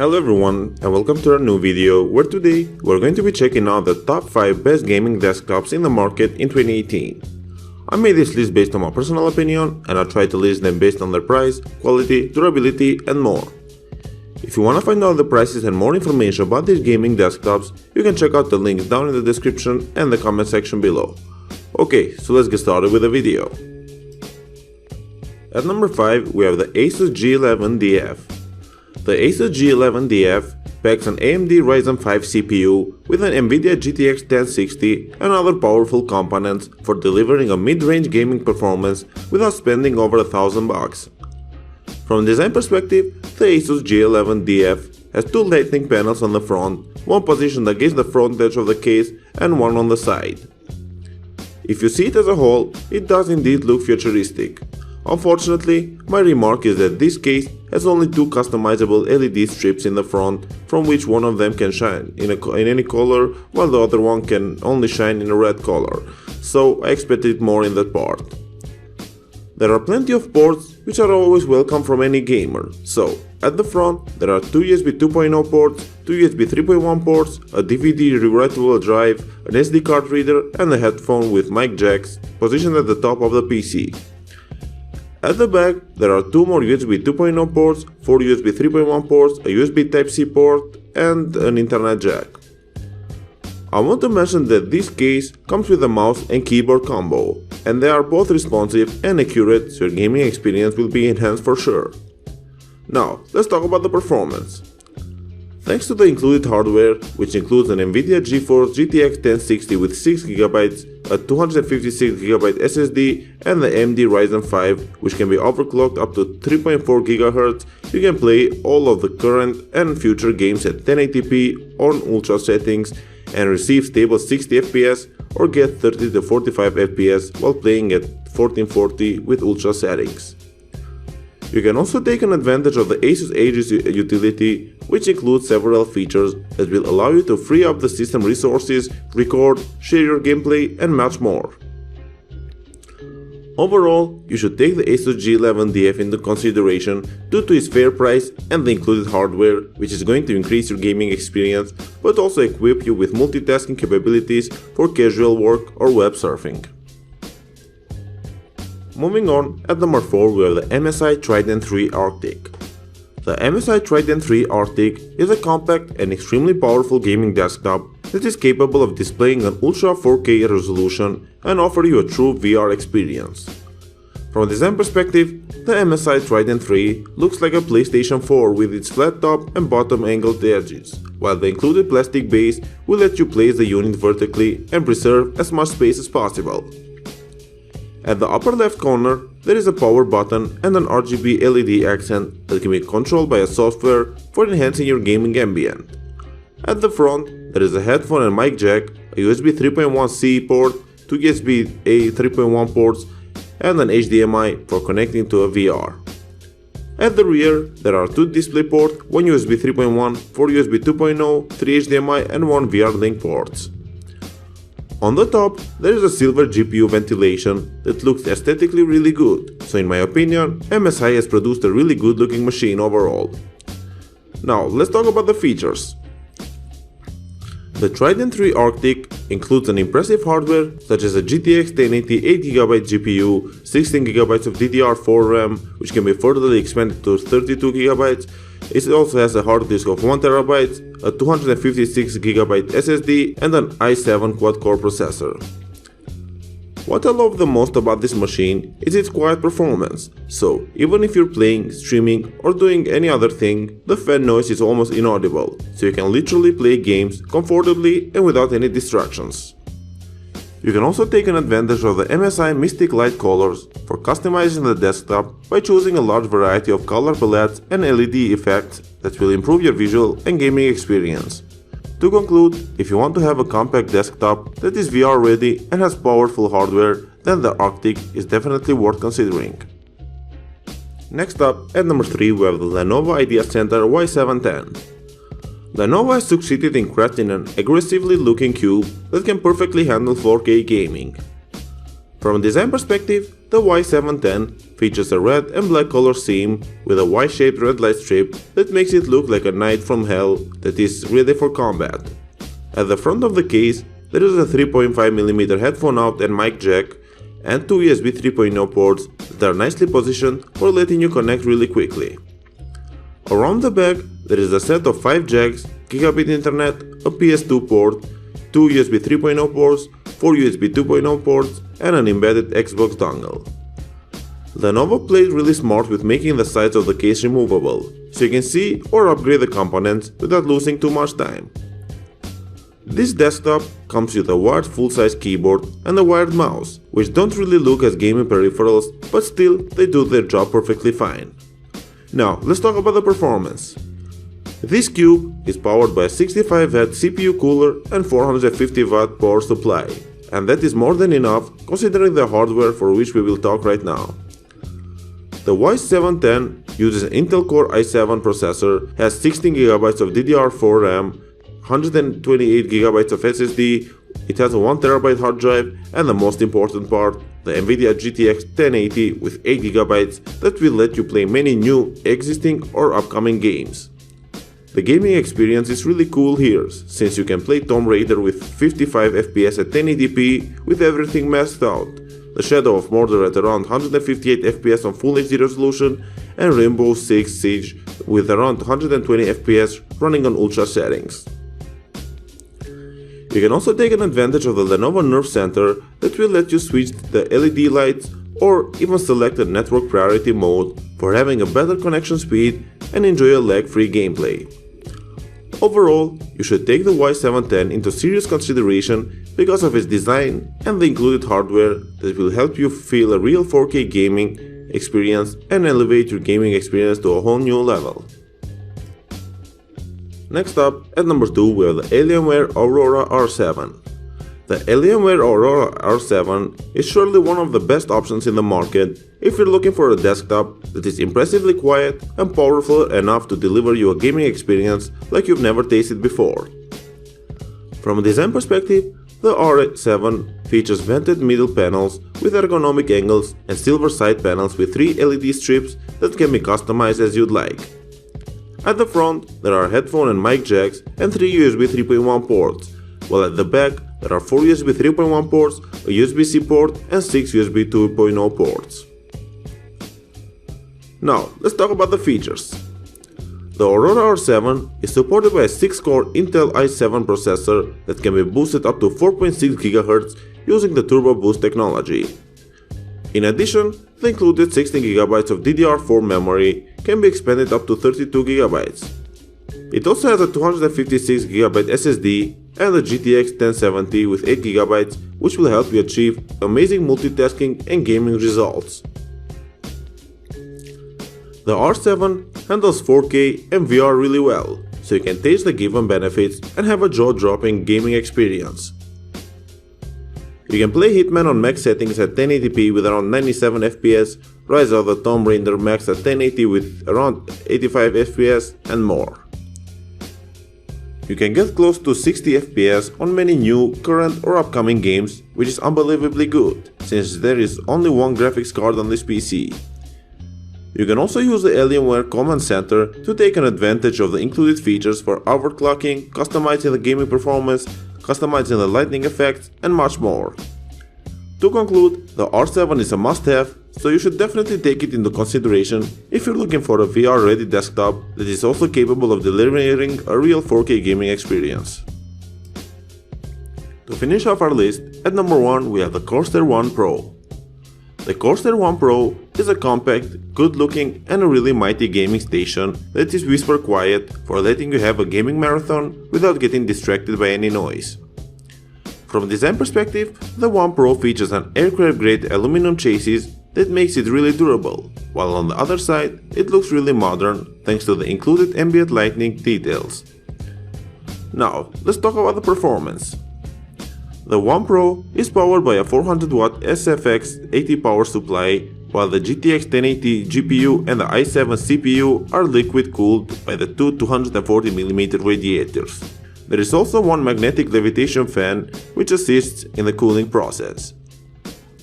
Hello everyone and welcome to our new video where today we're going to be checking out the top 5 best gaming desktops in the market in 2018. I made this list based on my personal opinion and I tried to list them based on their price, quality, durability and more. If you want to find out the prices and more information about these gaming desktops, you can check out the links down in the description and the comment section below. Okay, so let's get started with the video. At number 5 we have the Asus G11DF. The Asus G11DF packs an AMD Ryzen 5 CPU with an Nvidia GTX 1060 and other powerful components for delivering a mid-range gaming performance without spending over $1,000. From a design perspective, the Asus G11DF has two lightning panels on the front, one positioned against the front edge of the case and one on the side. If you see it as a whole, it does indeed look futuristic. Unfortunately, my remark is that this case has only two customizable LED strips in the front, from which one of them can shine in any color while the other one can only shine in a red color, so I expected more in that part. There are plenty of ports which are always welcome from any gamer, so at the front there are two USB 2.0 ports, two USB 3.1 ports, a DVD rewritable drive, an SD card reader and a headphone with mic jacks positioned at the top of the PC. At the back, there are two more USB 2.0 ports, four USB 3.1 ports, a USB Type-C port, and an Ethernet jack. I want to mention that this case comes with a mouse and keyboard combo, and they are both responsive and accurate, so your gaming experience will be enhanced for sure. Now, let's talk about the performance. Thanks to the included hardware, which includes an Nvidia GeForce GTX 1060 with 6GB, a 256GB SSD, and the AMD Ryzen 5, which can be overclocked up to 3.4 GHz, you can play all of the current and future games at 1080p on ultra settings and receive stable 60 FPS or get 30 to 45 FPS while playing at 1440 with ultra settings. You can also take an advantage of the Asus Aegis utility, which includes several features that will allow you to free up the system resources, record, share your gameplay and much more. Overall, you should take the Asus G11DF into consideration due to its fair price and the included hardware, which is going to increase your gaming experience but also equip you with multitasking capabilities for casual work or web surfing. Moving on, at number 4 we have the MSI Trident 3 Arctic. The MSI Trident 3 Arctic is a compact and extremely powerful gaming desktop that is capable of displaying an Ultra 4K resolution and offer you a true VR experience. From a design perspective, the MSI Trident 3 looks like a PlayStation 4 with its flat top and bottom angled edges, while the included plastic base will let you place the unit vertically and preserve as much space as possible. At the upper left corner, there is a power button and an RGB LED accent that can be controlled by a software for enhancing your gaming ambient. At the front, there is a headphone and mic jack, a USB 3.1C port, two USB-A 3.1 ports, and an HDMI for connecting to a VR. At the rear, there are two DisplayPort, one USB 3.1, four USB 2.0, three HDMI, and one VR Link ports. On the top, there is a silver GPU ventilation that looks aesthetically really good, so in my opinion, MSI has produced a really good looking machine overall. Now, let's talk about the features. The Trident 3 Arctic includes an impressive hardware such as a GTX 1080 8GB GPU, 16GB of DDR4 RAM, which can be further expanded to 32GB. It also has a hard disk of 1TB, a 256GB SSD, and an i7 quad-core processor. What I love the most about this machine is its quiet performance, so even if you're playing, streaming, or doing any other thing, the fan noise is almost inaudible, so you can literally play games comfortably and without any distractions. You can also take an advantage of the MSI Mystic Light colors for customizing the desktop by choosing a large variety of color palettes and LED effects that will improve your visual and gaming experience. To conclude, if you want to have a compact desktop that is VR ready and has powerful hardware, then the Arctic is definitely worth considering. Next up, at number 3 we have the Lenovo IdeaCentre Y710. Lenovo has succeeded in crafting an aggressively looking cube that can perfectly handle 4K gaming. From a design perspective, the Y710 features a red and black color scheme with a Y-shaped red light strip that makes it look like a knight from hell that is ready for combat. At the front of the case, there is a 3.5mm headphone out and mic jack, and two USB 3.0 ports that are nicely positioned for letting you connect really quickly. Around the back, there is a set of 5 jacks, gigabit internet, a PS2 port, 2 USB 3.0 ports, 4 USB 2.0 ports, and an embedded Xbox dongle. Lenovo played really smart with making the sides of the case removable, so you can see or upgrade the components without losing too much time. This desktop comes with a wired full-size keyboard and a wired mouse, which don't really look as gaming peripherals, but still they do their job perfectly fine. Now let's talk about the performance. This cube is powered by a 65W CPU cooler and 450W power supply, and that is more than enough considering the hardware for which we will talk right now. The Y710 uses an Intel Core i7 processor, has 16GB of DDR4 RAM, 128GB of SSD, it has a 1TB hard drive, and the most important part, the NVIDIA GTX 1080 with 8GB that will let you play many new, existing or upcoming games. The gaming experience is really cool here, since you can play Tomb Raider with 55 FPS at 1080p with everything maxed out, the Shadow of Mordor at around 158 FPS on Full HD resolution, and Rainbow Six Siege with around 120 FPS running on ultra settings. You can also take an advantage of the Lenovo Nerve Center that will let you switch the LED lights or even select a network priority mode for having a better connection speed and enjoy a lag-free gameplay. Overall, you should take the Y710 into serious consideration because of its design and the included hardware that will help you feel a real 4K gaming experience and elevate your gaming experience to a whole new level. Next up, at number 2 we have the Alienware Aurora R7. The Alienware Aurora R7 is surely one of the best options in the market if you're looking for a desktop that is impressively quiet and powerful enough to deliver you a gaming experience like you've never tasted before. From a design perspective, the R7 features vented middle panels with ergonomic angles and silver side panels with 3 LED strips that can be customized as you'd like. At the front, there are headphone and mic jacks and 3 USB 3.1 ports, while at the back there are 4 USB 3.1 ports, a USB-C port, and 6 USB 2.0 ports. Now, let's talk about the features. The Aurora R7 is supported by a 6-core Intel i7 processor that can be boosted up to 4.6 GHz using the Turbo Boost technology. In addition, the included 16GB of DDR4 memory can be expanded up to 32GB. It also has a 256GB SSD and a GTX 1070 with 8GB, which will help you achieve amazing multitasking and gaming results. The R7 handles 4K and VR really well, so you can taste the given benefits and have a jaw-dropping gaming experience. You can play Hitman on max settings at 1080p with around 97 FPS, Rise of the Tomb Raider max at 1080 with around 85 FPS, and more. You can get close to 60 FPS on many new, current or upcoming games, which is unbelievably good, since there is only one graphics card on this PC. You can also use the Alienware Command Center to take an advantage of the included features for overclocking, customizing the gaming performance, customizing the lighting effects, and much more. To conclude, the R7 is a must-have, so you should definitely take it into consideration if you're looking for a VR-ready desktop that is also capable of delivering a real 4K gaming experience. To finish off our list, at number 1 we have the Corsair One Pro. The Corsair One Pro is a compact, good-looking and a really mighty gaming station that is whisper quiet for letting you have a gaming marathon without getting distracted by any noise. From a design perspective, the One Pro features an aircraft-grade aluminum chassis that makes it really durable, while on the other side, it looks really modern thanks to the included ambient lighting details. Now, let's talk about the performance. The One Pro is powered by a 400W SFX 80 power supply, while the GTX 1080 GPU and the i7 CPU are liquid cooled by the two 240mm radiators. There is also one magnetic levitation fan which assists in the cooling process.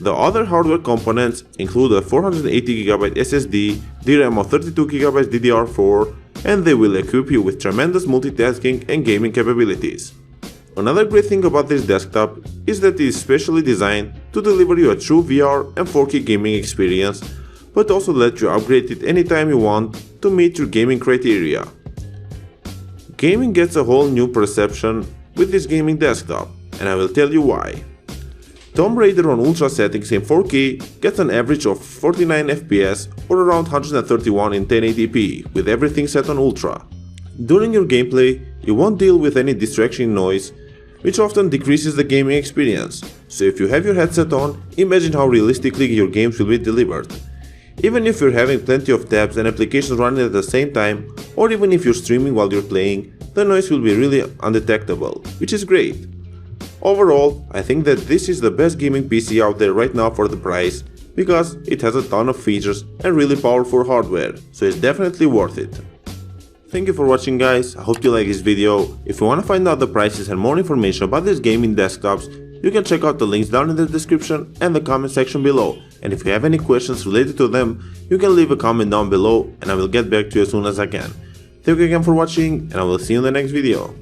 The other hardware components include a 480GB SSD, DRAM of 32GB DDR4, and they will equip you with tremendous multitasking and gaming capabilities. Another great thing about this desktop is that it is specially designed to deliver you a true VR and 4K gaming experience, but also let you upgrade it anytime you want to meet your gaming criteria. Gaming gets a whole new perception with this gaming desktop, and I will tell you why. Tomb Raider on Ultra settings in 4K gets an average of 49 FPS or around 131 in 1080p with everything set on Ultra. During your gameplay, you won't deal with any distraction noise, which often decreases the gaming experience, so if you have your headset on, imagine how realistically your games will be delivered. Even if you're having plenty of tabs and applications running at the same time, or even if you're streaming while you're playing, the noise will be really undetectable, which is great. Overall, I think that this is the best gaming PC out there right now for the price, because it has a ton of features and really powerful hardware, so it's definitely worth it. Thank you for watching, guys. I hope you like this video. If you want to find out the prices and more information about these gaming desktops, you can check out the links down in the description and the comment section below. And if you have any questions related to them, you can leave a comment down below and I will get back to you as soon as I can. Thank you again for watching, and I will see you in the next video.